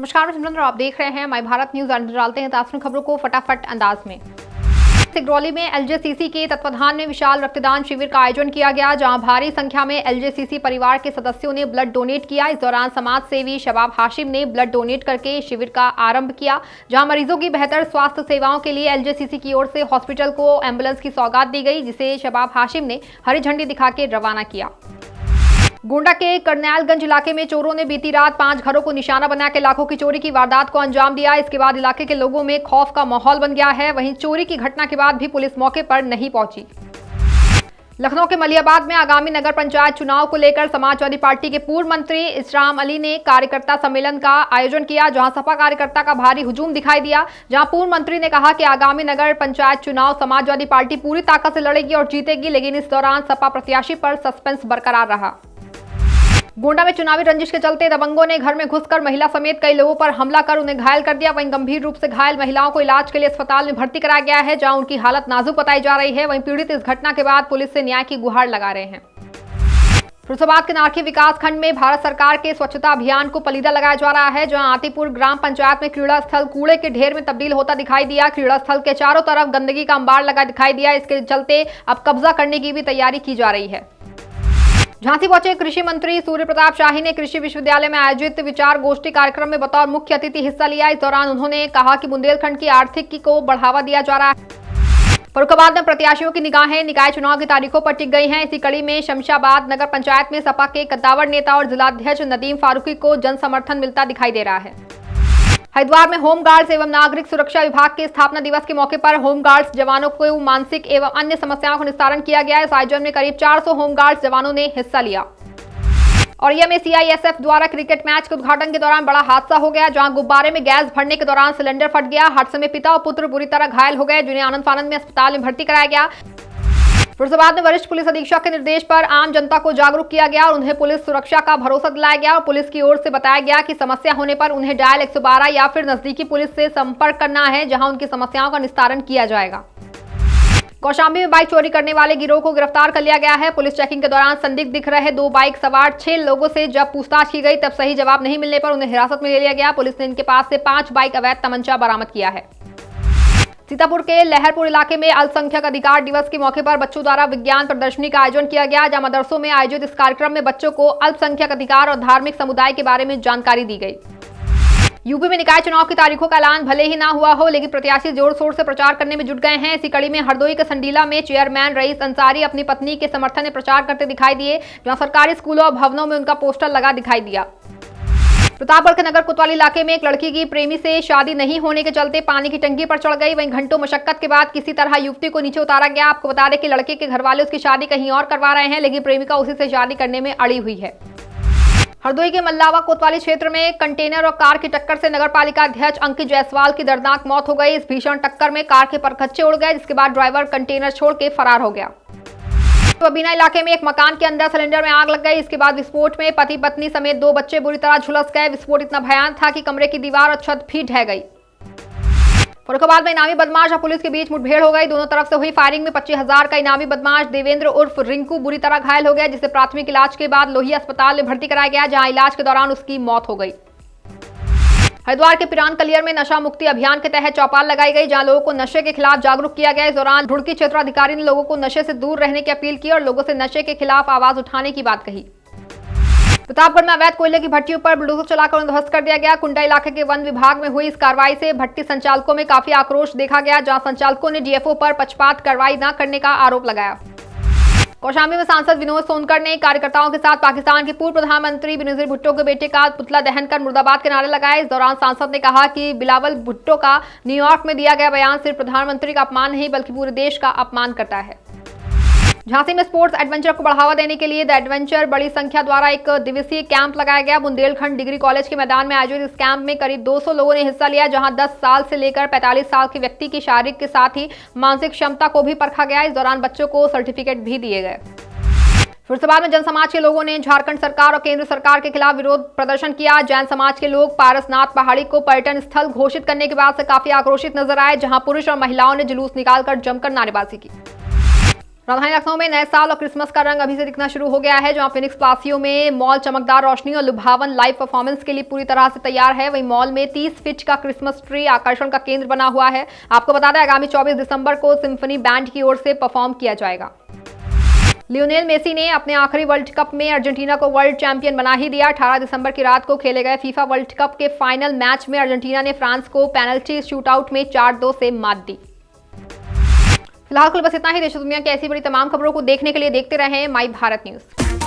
नमस्कार, मैं सिमरन और आप देख रहे हैं माय भारत न्यूज। डालते हैं ताज़ा खबरों को फटाफट अंदाज में। सिगरौली में एलजेसीसी के तत्वाधान में विशाल रक्तदान शिविर का आयोजन किया गया, जहां भारी संख्या में एलजेसीसी परिवार के सदस्यों ने ब्लड डोनेट किया। इस दौरान समाज सेवी शबाब हाशिम ने ब्लड डोनेट करके शिविर का आरंभ किया, जहां मरीजों की बेहतर स्वास्थ्य सेवाओं के लिए एलजेसीसी की ओर से हॉस्पिटल को एम्बुलेंस की सौगात दी गई, जिसे शबाब हाशिम ने हरी झंडी दिखा के रवाना किया। गोंडा के करनैलगंज इलाके में चोरों ने बीती रात 5 घरों को निशाना बनाकर लाखों की चोरी की वारदात को अंजाम दिया। इसके बाद इलाके के लोगों में खौफ का माहौल बन गया है। वहीं चोरी की घटना के बाद भी पुलिस मौके पर नहीं पहुंची। लखनऊ के मलियाबाद में आगामी नगर पंचायत चुनाव को लेकर समाजवादी पार्टी के पूर्व मंत्री इसराम अली ने कार्यकर्ता सम्मेलन का आयोजन किया, जहां सपा कार्यकर्ता का भारी हुजूम दिखाई दिया। जहां पूर्व मंत्री ने कहा कि आगामी नगर पंचायत चुनाव समाजवादी पार्टी पूरी ताकत से लड़ेगी और जीतेगी, लेकिन इस दौरान सपा प्रत्याशी पर सस्पेंस बरकरार रहा। गोंडा में चुनावी रंजिश के चलते दबंगों ने घर में घुसकर महिला समेत कई लोगों पर हमला कर उन्हें घायल कर दिया। वहीं गंभीर रूप से घायल महिलाओं को इलाज के लिए अस्पताल में भर्ती कराया गया है, जहां उनकी हालत नाजुक बताई जा रही है। वहीं पीड़ित इस घटना के बाद पुलिस से न्याय की गुहार लगा रहे हैं। फिरोजाबाद के नारखी विकास खंड में भारत सरकार के स्वच्छता अभियान को पलीदा लगाया जा रहा है, जहां आतिपुर ग्राम पंचायत में क्रीड़ा स्थल कूड़े के ढेर में तब्दील होता दिखाई दिया। क्रीड़ा स्थल के चारों तरफ गंदगी का अंबार लगा दिखाई दिया। इसके चलते अब कब्जा करने की भी तैयारी की जा रही है। झांसी पहुंचे कृषि मंत्री सूर्य प्रताप शाही ने कृषि विश्वविद्यालय में आयोजित विचार गोष्ठी कार्यक्रम में बतौर मुख्य अतिथि हिस्सा लिया। इस दौरान उन्होंने कहा कि बुंदेलखंड की आर्थिकी को बढ़ावा दिया जा रहा है। फर्रुखाबाद में प्रत्याशियों की निगाहें निकाय चुनाव की तारीखों पर टिक गई हैं। इसी कड़ी में शमशाबाद नगर पंचायत में सपा के कद्दावर नेता और जिलाध्यक्ष नदीम फारूकी को जन समर्थन मिलता दिखाई दे रहा है। हरिद्वार में होमगार्ड्स एवं नागरिक सुरक्षा विभाग के स्थापना दिवस के मौके पर होमगार्ड्स जवानों को मानसिक एवं अन्य समस्याओं का निस्तारण किया गया। इस आयोजन में करीब 400 होमगार्ड्स जवानों ने हिस्सा लिया। औरैया में सीआईएसएफ द्वारा क्रिकेट मैच के उद्घाटन के दौरान बड़ा हादसा हो गया, जहां गुब्बारे में गैस भरने के दौरान सिलेंडर फट गया। हादसे में पिता और पुत्र बुरी तरह घायल हो गए, जिन्हें आनंद फानंद में अस्पताल में भर्ती कराया गया। फिरोजाबाद में वरिष्ठ पुलिस अधीक्षक के निर्देश पर आम जनता को जागरूक किया गया और उन्हें पुलिस सुरक्षा का भरोसा दिलाया गया। और पुलिस की ओर से बताया गया कि समस्या होने पर उन्हें डायल 112 या फिर नजदीकी पुलिस से संपर्क करना है, जहां उनकी समस्याओं का निस्तारण किया जाएगा। कौशाम्बी में बाइक चोरी करने वाले गिरोह को गिरफ्तार कर लिया गया है। पुलिस चेकिंग के दौरान संदिग्ध दिख रहे 2 बाइक सवार 6 लोगों से जब पूछताछ की गई, तब सही जवाब नहीं मिलने पर उन्हें हिरासत में ले लिया गया। पुलिस ने इनके पास से 5 बाइक अवैध तमंचा बरामद किया है। सीतापुर के लहरपुर इलाके में अल्पसंख्यक अधिकार दिवस के मौके पर बच्चों द्वारा विज्ञान प्रदर्शनी का आयोजन किया गया, जहां मदरसों में आयोजित इस कार्यक्रम में बच्चों को अल्पसंख्यक अधिकार और धार्मिक समुदाय के बारे में जानकारी दी गई। यूपी में निकाय चुनाव की तारीखों का ऐलान भले ही ना हुआ हो, लेकिन प्रत्याशी जोर शोर से प्रचार करने में जुट गए हैं। इसी कड़ी में हरदोई के संडीला में चेयरमैन रईस अंसारी अपनी पत्नी के समर्थन में प्रचार करते दिखाई दिए, जहां सरकारी स्कूलों और भवनों में उनका पोस्टर लगा दिखाई दिया। प्रतापगढ़ के नगर कोतवाली इलाके में एक लड़की की प्रेमी से शादी नहीं होने के चलते पानी की टंकी पर चढ़ गई। वहीं घंटों मशक्कत के बाद किसी तरह युवती को नीचे उतारा गया। आपको बता दें कि लड़के के घर वाले उसकी शादी कहीं और करवा रहे हैं, लेकिन प्रेमिका उसी से शादी करने में अड़ी हुई है। हरदोई के मल्लावा कोतवाली क्षेत्र में कंटेनर और कार की टक्कर से नगरपालिका अध्यक्ष अंकित जायसवाल की दर्दनाक मौत हो गई। इस भीषण टक्कर में कार के परखच्चे उड़ गए, जिसके बाद ड्राइवर कंटेनर छोड़ के फरार हो गया। बबीना इलाके में एक मकान के अंदर सिलेंडर में आग लग गई। इसके बाद विस्फोट में पति पत्नी समेत 2 बच्चे बुरी तरह झुलस गए। विस्फोट इतना भयानक था कि कमरे की दीवार और छत भी ढह गई। फर्रुखाबाद में इनामी बदमाश और पुलिस के बीच मुठभेड़ हो गई। दोनों तरफ से हुई फायरिंग में 25,000 का इनामी बदमाश देवेंद्र उर्फ रिंकू बुरी तरह घायल हो गया, जिसे प्राथमिक इलाज के बाद लोहिया अस्पताल में भर्ती कराया गया, जहां इलाज के दौरान उसकी मौत हो गई। हरिद्वार के पिरान कलियर में नशा मुक्ति अभियान के तहत चौपाल लगाई गई, जहां लोगों को नशे के खिलाफ जागरूक किया गया। इस दौरान ढुड़की क्षेत्राधिकारी ने लोगों को नशे से दूर रहने की अपील की और लोगों से नशे के खिलाफ आवाज उठाने की बात कही। प्रतापगढ़ में अवैध कोयले की भट्टियों पर बुलडोजर चलाकर उन्हें ध्वस्त कर दिया गया। कुंडा इलाके के वन विभाग में हुई इस कार्रवाई से भट्टी संचालकों में काफी आक्रोश देखा गया, जहां संचालकों ने डीएफओ पर पक्षपात कार्रवाई न करने का आरोप लगाया। कौशाम्बी में सांसद विनोद सोनकर ने कार्यकर्ताओं के साथ पाकिस्तान के पूर्व प्रधानमंत्री बेनजीर भुट्टो के बेटे का पुतला दहन कर मुर्दाबाद के नारे लगाए। इस दौरान सांसद ने कहा कि बिलावल भुट्टो का न्यूयॉर्क में दिया गया बयान सिर्फ प्रधानमंत्री का अपमान नहीं, बल्कि पूरे देश का अपमान करता है। झांसी में स्पोर्ट्स एडवेंचर को बढ़ावा देने के लिए द एडवेंचर बड़ी संख्या द्वारा एक दिवसीय कैंप लगाया गया। बुंदेलखंड डिग्री कॉलेज के मैदान में आयोजित इस कैंप में करीब 200 लोगों ने हिस्सा लिया, जहां 10 साल से लेकर 45 साल के व्यक्ति की शारीरिक के साथ ही मानसिक क्षमता को भी परखा गया। इस दौरान बच्चों को सर्टिफिकेट भी दिए गए। फिरोजाबाद में जन समाज के लोगों ने झारखंड सरकार और केंद्र सरकार के खिलाफ विरोध प्रदर्शन किया। जैन समाज के लोग पारसनाथ पहाड़ी को पर्यटन स्थल घोषित करने के बाद से काफी आक्रोशित नजर आए, जहां पुरुष और महिलाओं ने जुलूस निकालकर जमकर नारेबाजी की। राजधानी लखनऊ में नए साल और क्रिसमस का रंग अभी से दिखना शुरू हो गया है। जहां फिनिक्स प्लासियो में मॉल चमकदार रोशनी और लुभावन लाइव परफॉर्मेंस के लिए पूरी तरह से तैयार है। वहीं मॉल में 30 फीट का क्रिसमस ट्री आकर्षण का केंद्र बना हुआ है। आपको बता दें आगामी 24 दिसंबर को सिम्फनी बैंड की ओर से परफॉर्म किया जाएगा। लियोनेल मेसी ने अपने आखिरी वर्ल्ड कप में अर्जेंटीना को वर्ल्ड चैंपियन बना ही दिया। 18 दिसंबर की रात को खेले गए फीफा वर्ल्ड कप के फाइनल मैच में अर्जेंटीना ने फ्रांस को पेनल्टी शूटआउट में 4-2 से मात दी। फिलहाल बस इतना ही। देश दुनिया की ऐसी बड़ी तमाम खबरों को देखने के लिए देखते रहें माई भारत न्यूज।